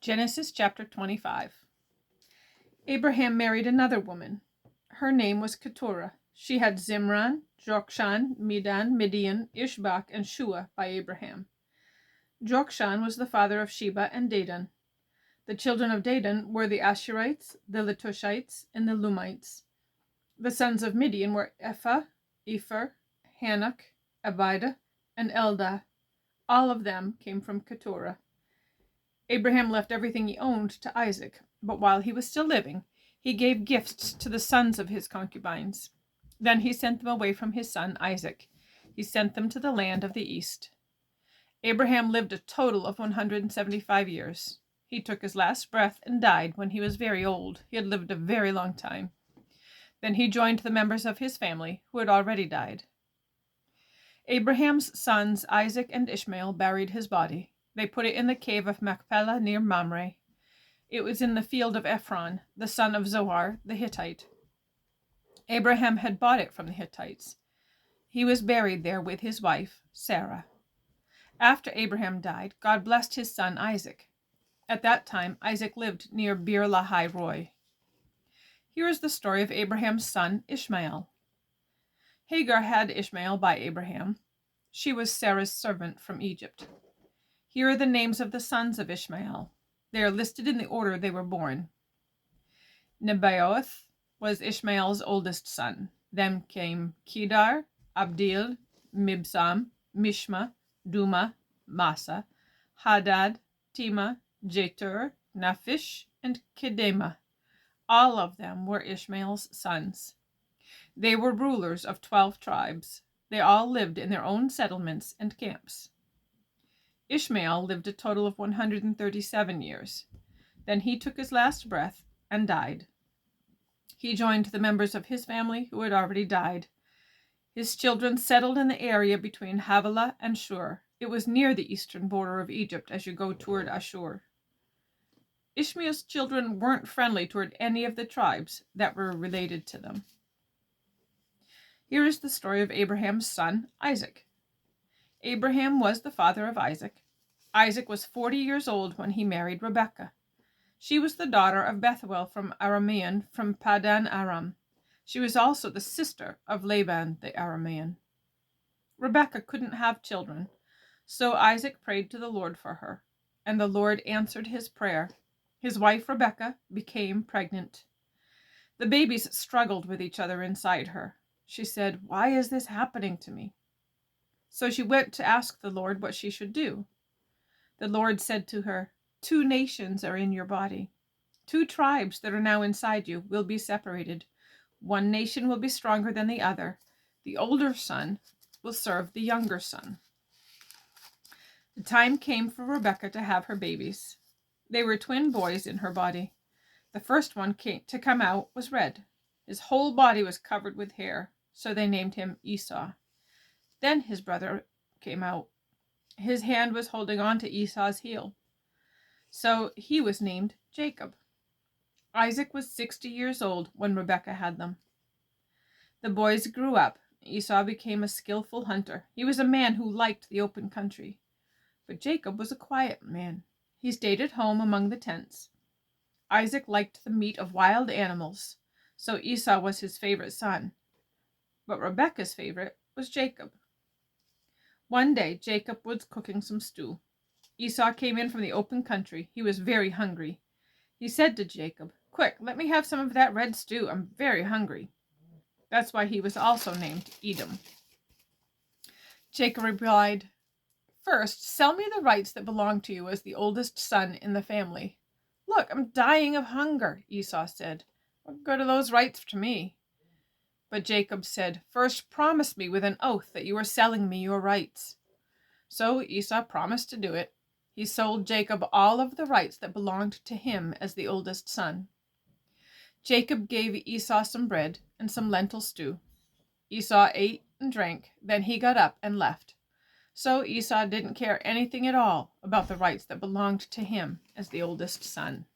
Genesis chapter 25. Abraham married another woman. Her name was Keturah. She had Zimran, Jokshan, Medan, Midian, Ishbak, and Shua by Abraham. Jokshan was the father of Sheba and Dedan. The children of Dedan were the Asherites, the Letushites, and the Lumites. The sons of Midian were Ephah, Epher, Hanok, Abidah, and Eldah. All of them came from Keturah. Abraham left everything he owned to Isaac, but while he was still living, he gave gifts to the sons of his concubines. Then he sent them away from his son Isaac. He sent them to the land of the east. Abraham lived a total of 175 years. He took his last breath and died when he was very old. He had lived a very long time. Then he joined the members of his family who had already died. Abraham's sons Isaac and Ishmael buried his body. They put it in the cave of Machpelah near Mamre. It was in the field of Ephron, the son of Zohar the Hittite. Abraham had bought it from the Hittites. He was buried there with his wife, Sarah. After Abraham died, God blessed his son Isaac. At that time, Isaac lived near Beer Lahai Roi. Here is the story of Abraham's son Ishmael. Hagar had Ishmael by Abraham. She was Sarah's servant from Egypt. Here are the names of the sons of Ishmael. They are listed in the order they were born. Nebaioth was Ishmael's oldest son. Then came Kedar, Abdil, Mibsam, Mishma, Duma, Massa, Hadad, Tima, Jetur, Naphish, and Kedema. All of them were Ishmael's sons. They were rulers of 12 tribes. They all lived in their own settlements and camps. Ishmael lived a total of 137 years. Then he took his last breath and died. He joined the members of his family who had already died. His children settled in the area between Havilah and Shur. It was near the eastern border of Egypt as you go toward Ashur. Ishmael's children weren't friendly toward any of the tribes that were related to them. Here is the story of Abraham's son, Isaac. Abraham was the father of Isaac. Isaac was 40 years old when he married Rebekah. She was the daughter of Bethuel from Aramean from Padan Aram. She was also the sister of Laban the Aramean. Rebekah couldn't have children, so Isaac prayed to the Lord for her, and the Lord answered his prayer. His wife Rebekah became pregnant. The babies struggled with each other inside her. She said, "Why is this happening to me?" So she went to ask the Lord what she should do. The Lord said to her, 2 nations are in your body. 2 tribes that are now inside you will be separated. One nation will be stronger than the other. The older son will serve the younger son. The time came for Rebekah to have her babies. They were twin boys in her body. The first one to come out was red. His whole body was covered with hair, so they named him Esau. Then his brother came out. His hand was holding on to Esau's heel, so he was named Jacob. Isaac was 60 years old when Rebekah had them. The boys grew up. Esau became a skillful hunter. He was a man who liked the open country. But Jacob was a quiet man. He stayed at home among the tents. Isaac liked the meat of wild animals, so Esau was his favorite son. But Rebekah's favorite was Jacob. One day, Jacob was cooking some stew. Esau came in from the open country. He was very hungry. He said to Jacob, "Quick, let me have some of that red stew. I'm very hungry." That's why he was also named Edom. Jacob replied, "First, sell me the rights that belong to you as the oldest son in the family." "Look, I'm dying of hunger," Esau said. "What good are those rights to me?" But Jacob said, "First promise me with an oath that you are selling me your rights." So Esau promised to do it. He sold Jacob all of the rights that belonged to him as the oldest son. Jacob gave Esau some bread and some lentil stew. Esau ate and drank, then he got up and left. So Esau didn't care anything at all about the rights that belonged to him as the oldest son.